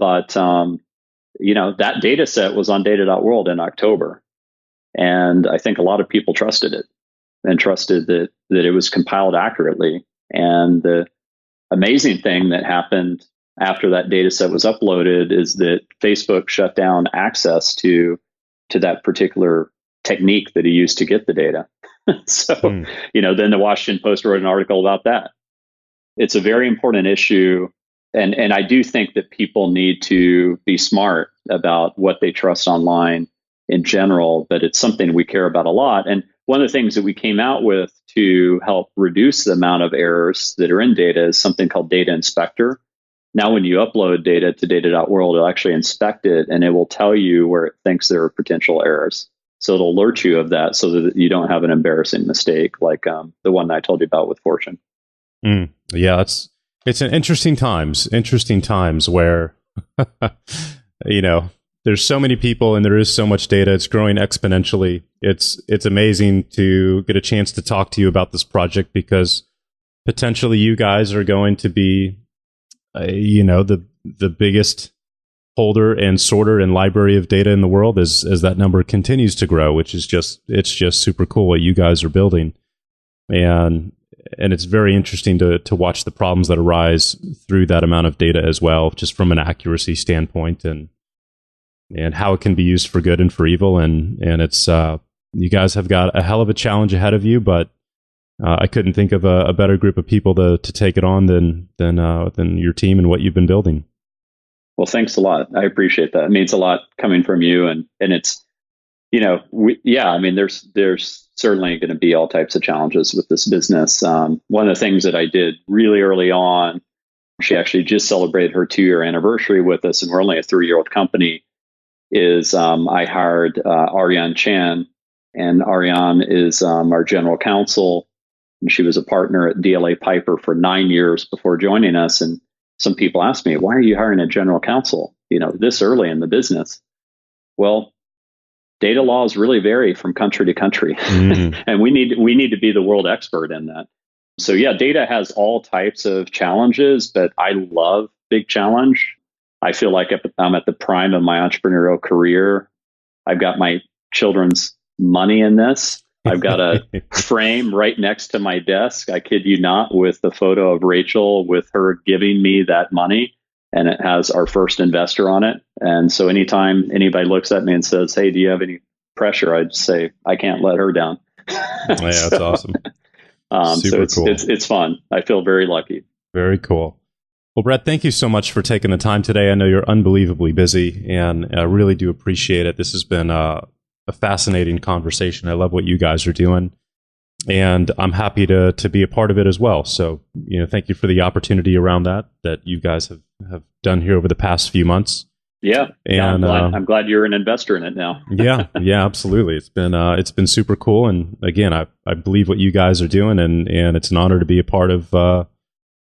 But, that data set was on data.world in October. And I think a lot of people trusted it and trusted that it was compiled accurately. And the amazing thing that happened after that data set was uploaded is that Facebook shut down access to that particular technique that he used to get the data. So, then the Washington Post wrote an article about that. It's a very important issue. And I do think that people need to be smart about what they trust online in general, but it's something we care about a lot. And one of the things that we came out with to help reduce the amount of errors that are in data is something called Data Inspector. Now, when you upload data to data.world, it'll actually inspect it and it will tell you where it thinks there are potential errors. So it'll alert you of that so that you don't have an embarrassing mistake like the one that I told you about with Fortune. Yeah, it's an interesting times where, there's so many people and there is so much data. It's growing exponentially. It's amazing to get a chance to talk to you about this project because potentially you guys are going to be the biggest holder and sorter and library of data in the world as that number continues to grow, which is just super cool what you guys are building. And it's very interesting to watch the problems that arise through that amount of data as well, just from an accuracy standpoint and how it can be used for good and for evil. And it's you guys have got a hell of a challenge ahead of you, but I couldn't think of a better group of people to take it on than your team and what you've been building. Well, thanks a lot. I appreciate that. It means a lot coming from you, and it's there's certainly going to be all types of challenges with this business. One of the things that I did really early on, she actually just celebrated her 2-year anniversary with us, and we're only a 3-year-old company. Is I hired Ariane Chan, and Ariane is our general counsel. And she was a partner at DLA Piper for 9 years before joining us. And some people ask me, why are you hiring a general counsel, this early in the business? Well, data laws really vary from country to country. And we need to be the world expert in that. So yeah, data has all types of challenges, but I love big challenge. I feel like I'm at the prime of my entrepreneurial career. I've got my children's money in this. I've got a frame right next to my desk, I kid you not, with the photo of Rachel with her giving me that money. And it has our first investor on it. And so anytime anybody looks at me and says, hey, do you have any pressure? I'd say, I can't let her down. Yeah, that's awesome. So it's, cool. It's fun. I feel very lucky. Very cool. Well, Brett, thank you so much for taking the time today. I know you're unbelievably busy, and I really do appreciate it. This has been a fascinating conversation. I love what you guys are doing. And I'm happy to be a part of it as well. So, thank you for the opportunity around that you guys have done here over the past few months. Yeah, and I'm glad you're an investor in it now. yeah, absolutely. It's been super cool. And again, I believe what you guys are doing, and it's an honor to be a part of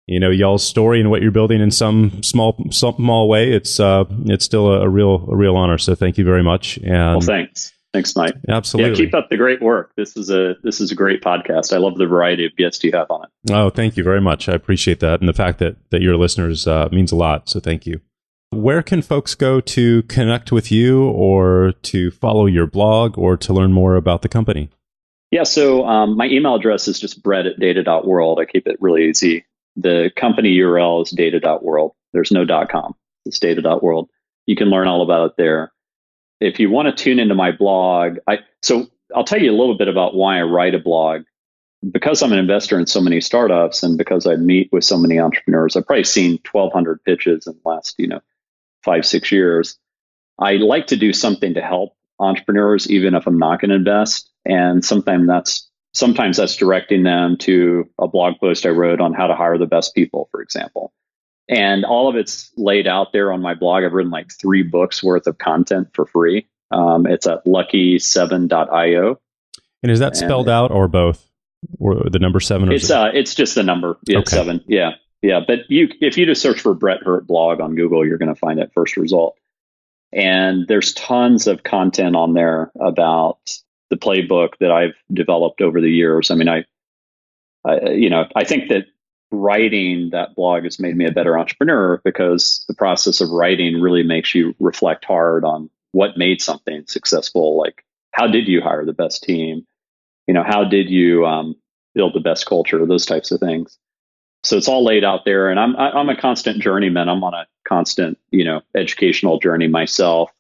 y'all's story and what you're building in some small way. It's still a real honor. So thank you very much. And well, thanks. Thanks, Mike. Absolutely. Yeah, keep up the great work. This is a great podcast. I love the variety of guests you have on it. Oh, thank you very much. I appreciate that. And the fact that your listeners means a lot. So thank you. Where can folks go to connect with you, or to follow your blog, or to learn more about the company? Yeah, so my email address is just brett@data.world. I keep it really easy. The company URL is data.world. There's no .com. It's data.world. You can learn all about it there. If you want to tune into my blog, so I'll tell you a little bit about why I write a blog. Because I'm an investor in so many startups, and because I meet with so many entrepreneurs, I've probably seen 1,200 pitches in the last 5-6 years. I like to do something to help entrepreneurs, even if I'm not going to invest. And sometimes that's directing them to a blog post I wrote on how to hire the best people, for example. And all of it's laid out there on my blog. I've written like 3 books worth of content for free. It's at lucky7.io. And is that spelled out, or both, or the number 7? Or it's just the number. Yeah, okay. 7. Yeah. But if you just search for Brett Hurt blog on Google, you're going to find that first result. And there's tons of content on there about the playbook that I've developed over the years. I mean, I think that writing that blog has made me a better entrepreneur, because the process of writing really makes you reflect hard on what made something successful. Like, how did you hire the best team? How did you build the best culture? Those types of things. So it's all laid out there, and I'm a constant journeyman. I'm on a constant, educational journey myself.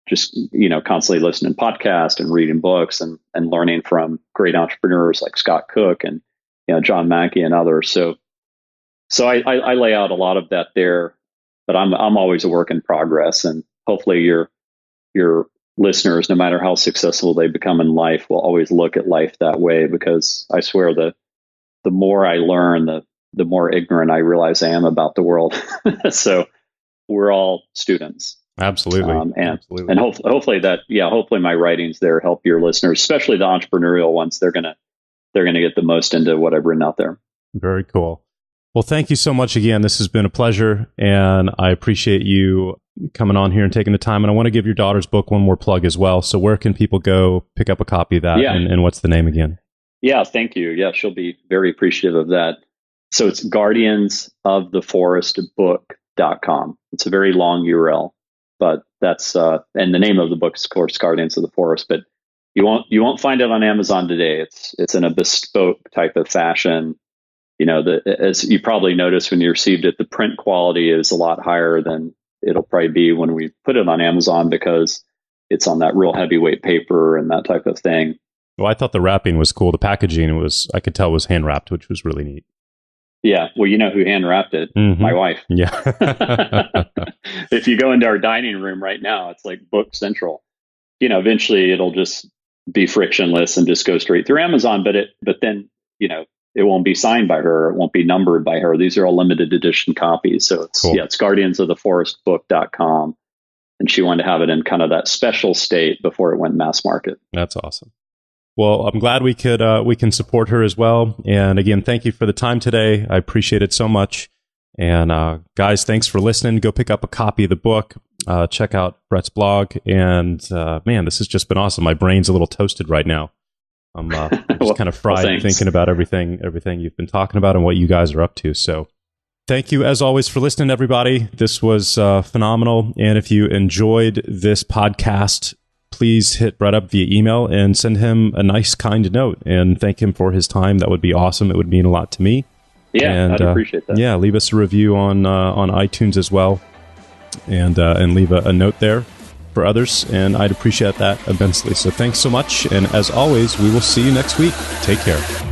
Just, constantly listening to podcasts and reading books and learning from great entrepreneurs like Scott Cook and John Mackey and others. So I lay out a lot of that there, but I'm always a work in progress, and hopefully your listeners, no matter how successful they become in life, will always look at life that way, because I swear the more I learn, the more ignorant I realize I am about the world. So we're all students. Absolutely. And hopefully my writings there help your listeners, especially the entrepreneurial ones. They're gonna get the most into what I've written out there. Very cool. Well, thank you so much again. This has been a pleasure, and I appreciate you coming on here and taking the time. And I want to give your daughter's book one more plug as well. So where can people go pick up a copy of that? Yeah. And what's the name again? Yeah, thank you. Yeah, she'll be very appreciative of that. So it's guardiansoftheforestbook.com. It's a very long URL, but that's and the name of the book is, of course, Guardians of the Forest. But you won't find it on Amazon today. It's in a bespoke type of fashion. As you probably noticed when you received it, the print quality is a lot higher than it'll probably be when we put it on Amazon, because it's on that real heavyweight paper and that type of thing. Well, I thought the wrapping was cool. The packaging I could tell was hand wrapped, which was really neat. Yeah. Well, you know who hand wrapped it? Mm-hmm. My wife. Yeah. If you go into our dining room right now, it's like book central. Eventually it'll just be frictionless and just go straight through Amazon, but then, it won't be signed by her. It won't be numbered by her. These are all limited edition copies. So it's, cool. It's guardiansoftheforestbook.com. And she wanted to have it in kind of that special state before it went mass market. That's awesome. Well, I'm glad we can support her as well. And again, thank you for the time today. I appreciate it so much. And guys, thanks for listening. Go pick up a copy of the book. Check out Brett's blog. And man, this has just been awesome. My brain's a little toasted right now. I'm just kind of fried thinking about everything you've been talking about and what you guys are up to. So thank you, as always, for listening, everybody. This was phenomenal. And if you enjoyed this podcast, please hit Brett up via email and send him a nice, kind note and thank him for his time. That would be awesome. It would mean a lot to me. Yeah, and, I'd appreciate that. Yeah, leave us a review on iTunes as well, and leave a note there for others, and I'd appreciate that immensely. So thanks so much, and as always, we will see you next week. Take care.